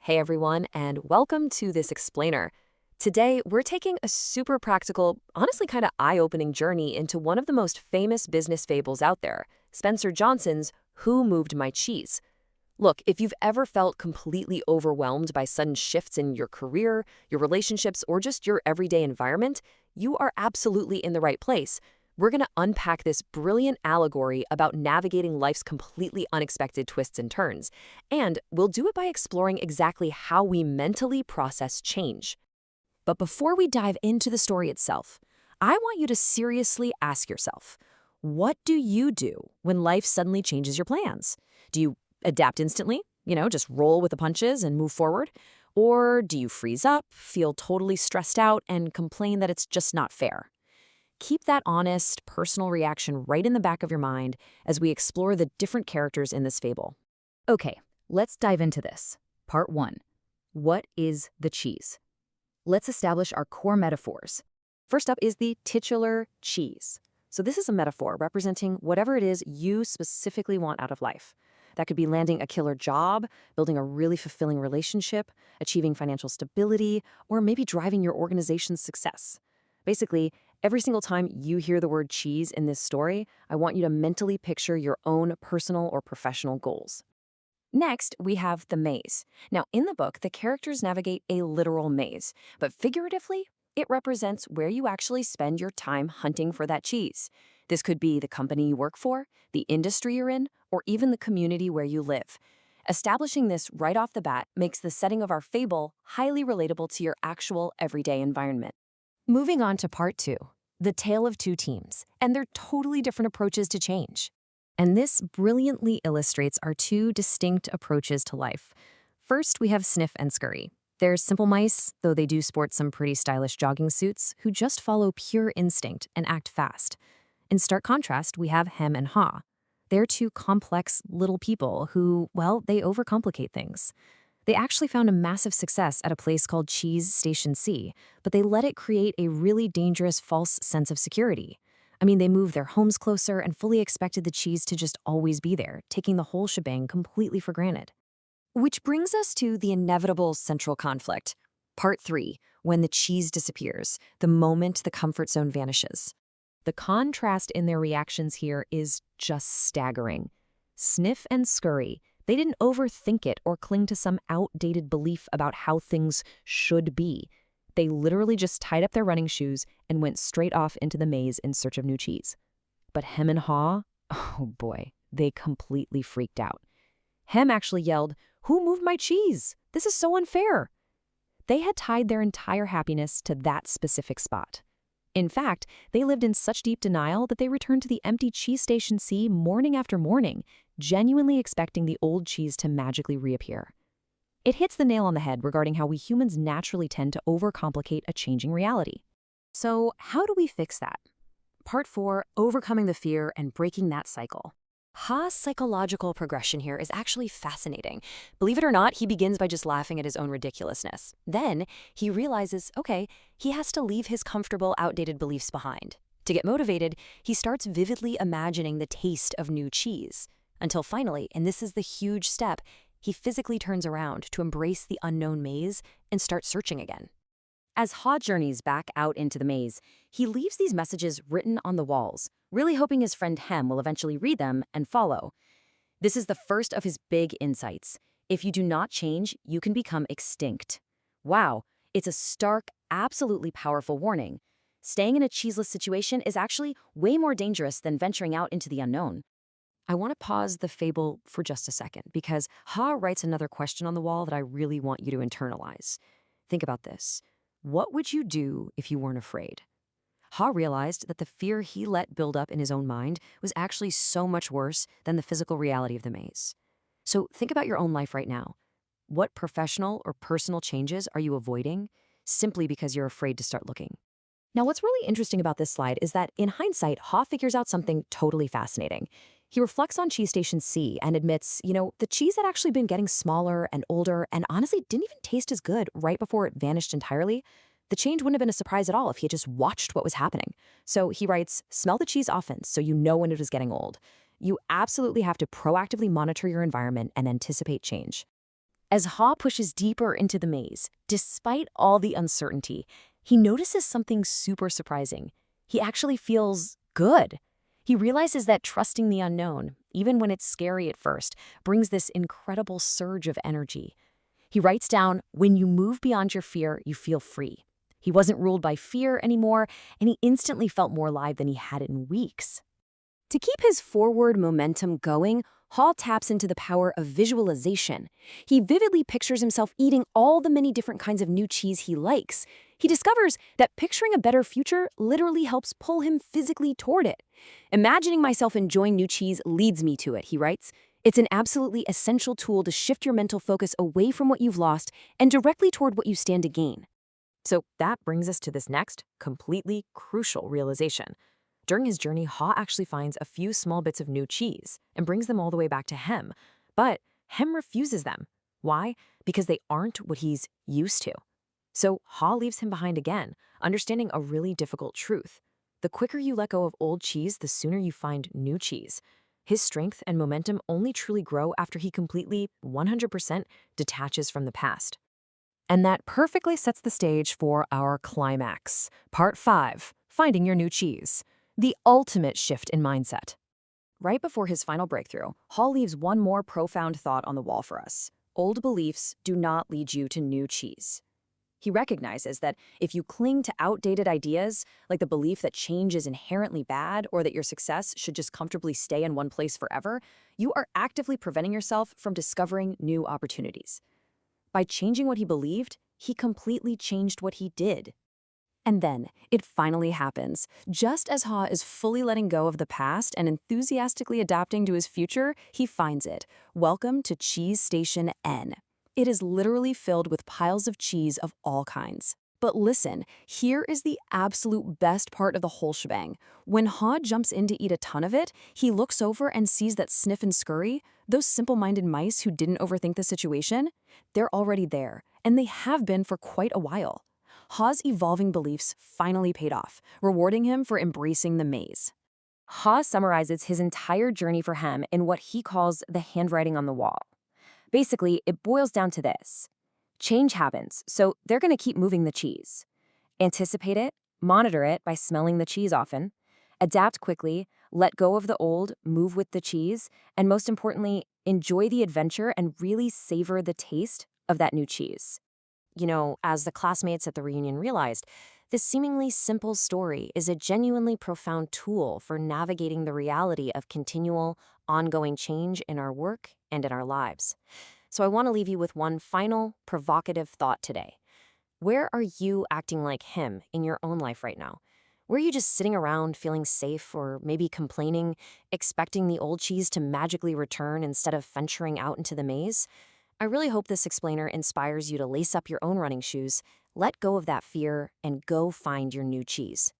Hey everyone, and welcome to this explainer. Today, we're taking a super practical, honestly kind of eye-opening journey into one of the most famous business fables out there, Spencer Johnson's Who Moved My Cheese? Look, if you've ever felt completely overwhelmed by sudden shifts in your career, your relationships, or just your everyday environment, you are absolutely in the right place. We're going to unpack this brilliant allegory about navigating life's completely unexpected twists and turns. And we'll do it by exploring exactly how we mentally process change. But before we dive into the story itself, I want you to seriously ask yourself, what do you do when life suddenly changes your plans? Do you adapt instantly? Just roll with the punches and move forward? Or do you freeze up, feel totally stressed out, and complain that it's just not fair? Keep that honest, personal reaction right in the back of your mind as we explore the different characters in this fable. Okay, let's dive into this. Part 1. What is the cheese? Let's establish our core metaphors. First up is the titular cheese. So this is a metaphor representing whatever it is you specifically want out of life. That could be landing a killer job, building a really fulfilling relationship, achieving financial stability, or maybe driving your organization's success. Basically, every single time you hear the word cheese in this story, I want you to mentally picture your own personal or professional goals. Next, we have the maze. Now, in the book, the characters navigate a literal maze, but figuratively, it represents where you actually spend your time hunting for that cheese. This could be the company you work for, the industry you're in, or even the community where you live. Establishing this right off the bat makes the setting of our fable highly relatable to your actual everyday environment. Moving on to part 2, the tale of two teams, and their totally different approaches to change. And this brilliantly illustrates our two distinct approaches to life. First, we have Sniff and Scurry. They're simple mice, though they do sport some pretty stylish jogging suits, who just follow pure instinct and act fast. In stark contrast, we have Hem and Haw. They're two complex little people who, well, they overcomplicate things. They actually found a massive success at a place called Cheese Station C, but they let it create a really dangerous false sense of security. I mean, they moved their homes closer and fully expected the cheese to just always be there, taking the whole shebang completely for granted. Which brings us to the inevitable central conflict. Part 3, when the cheese disappears, the moment the comfort zone vanishes. The contrast in their reactions here is just staggering. Sniff and Scurry, they didn't overthink it or cling to some outdated belief about how things should be. They literally just tied up their running shoes and went straight off into the maze in search of new cheese. But Hem and Haw, oh boy, they completely freaked out. Hem actually yelled, "Who moved my cheese? This is so unfair." They had tied their entire happiness to that specific spot. In fact, they lived in such deep denial that they returned to the empty Cheese Station C morning after morning, genuinely expecting the old cheese to magically reappear. It hits the nail on the head regarding how we humans naturally tend to overcomplicate a changing reality. So, how do we fix that? Part 4, overcoming the fear and breaking that cycle. Ha's psychological progression here is actually fascinating. Believe it or not, he begins by just laughing at his own ridiculousness. Then, he realizes, okay, he has to leave his comfortable, outdated beliefs behind. To get motivated, he starts vividly imagining the taste of new cheese. Until finally, and this is the huge step, he physically turns around to embrace the unknown maze and start searching again. As Haw journeys back out into the maze, he leaves these messages written on the walls, really hoping his friend Hem will eventually read them and follow. This is the first of his big insights. If you do not change, you can become extinct. Wow, it's a stark, absolutely powerful warning. Staying in a cheeseless situation is actually way more dangerous than venturing out into the unknown. I want to pause the fable for just a second because Haw writes another question on the wall that I really want you to internalize. Think about this. What would you do if you weren't afraid? Haw realized that the fear he let build up in his own mind was actually so much worse than the physical reality of the maze. So think about your own life right now. What professional or personal changes are you avoiding simply because you're afraid to start looking? Now, what's really interesting about this slide is that in hindsight, Haw figures out something totally fascinating. He reflects on Cheese Station C and admits, the cheese had actually been getting smaller and older and honestly didn't even taste as good right before it vanished entirely. The change wouldn't have been a surprise at all if he had just watched what was happening. So he writes, smell the cheese often so you know when it is getting old. You absolutely have to proactively monitor your environment and anticipate change. As Ha pushes deeper into the maze, despite all the uncertainty, he notices something super surprising. He actually feels good. He realizes that trusting the unknown, even when it's scary at first, brings this incredible surge of energy. He writes down, "When you move beyond your fear, you feel free." He wasn't ruled by fear anymore, and he instantly felt more alive than he had in weeks. To keep his forward momentum going, Hall taps into the power of visualization. He vividly pictures himself eating all the many different kinds of new cheese he likes. He discovers that picturing a better future literally helps pull him physically toward it. "Imagining myself enjoying new cheese leads me to it," he writes. "It's an absolutely essential tool to shift your mental focus away from what you've lost and directly toward what you stand to gain." So that brings us to this next, completely crucial realization. During his journey, Ha actually finds a few small bits of new cheese and brings them all the way back to Hem. But Hem refuses them. Why? Because they aren't what he's used to. So Ha leaves him behind again, understanding a really difficult truth. The quicker you let go of old cheese, the sooner you find new cheese. His strength and momentum only truly grow after he completely, 100% detaches from the past. And that perfectly sets the stage for our climax. Part 5, Finding Your New Cheese. The ultimate shift in mindset. Right before his final breakthrough, Hall leaves one more profound thought on the wall for us. Old beliefs do not lead you to new cheese. He recognizes that if you cling to outdated ideas, like the belief that change is inherently bad or that your success should just comfortably stay in one place forever, you are actively preventing yourself from discovering new opportunities. By changing what he believed, he completely changed what he did. And then, it finally happens. Just as Ha is fully letting go of the past and enthusiastically adapting to his future, he finds it. Welcome to Cheese Station N. It is literally filled with piles of cheese of all kinds. But listen, here is the absolute best part of the whole shebang. When Ha jumps in to eat a ton of it, he looks over and sees that Sniff and Scurry, those simple-minded mice who didn't overthink the situation, they're already there, and they have been for quite a while. Ha's evolving beliefs finally paid off, rewarding him for embracing the maze. Ha summarizes his entire journey for Hem in what he calls the handwriting on the wall. Basically, it boils down to this. Change happens, so they're going to keep moving the cheese. Anticipate it, monitor it by smelling the cheese often, adapt quickly, let go of the old, move with the cheese, and most importantly, enjoy the adventure and really savor the taste of that new cheese. As the classmates at the reunion realized, this seemingly simple story is a genuinely profound tool for navigating the reality of continual, ongoing change in our work and in our lives. So I want to leave you with one final, provocative thought today. Where are you acting like him in your own life right now? Where are you just sitting around feeling safe or maybe complaining, expecting the old cheese to magically return instead of venturing out into the maze? I really hope this explainer inspires you to lace up your own running shoes, let go of that fear, and go find your new cheese.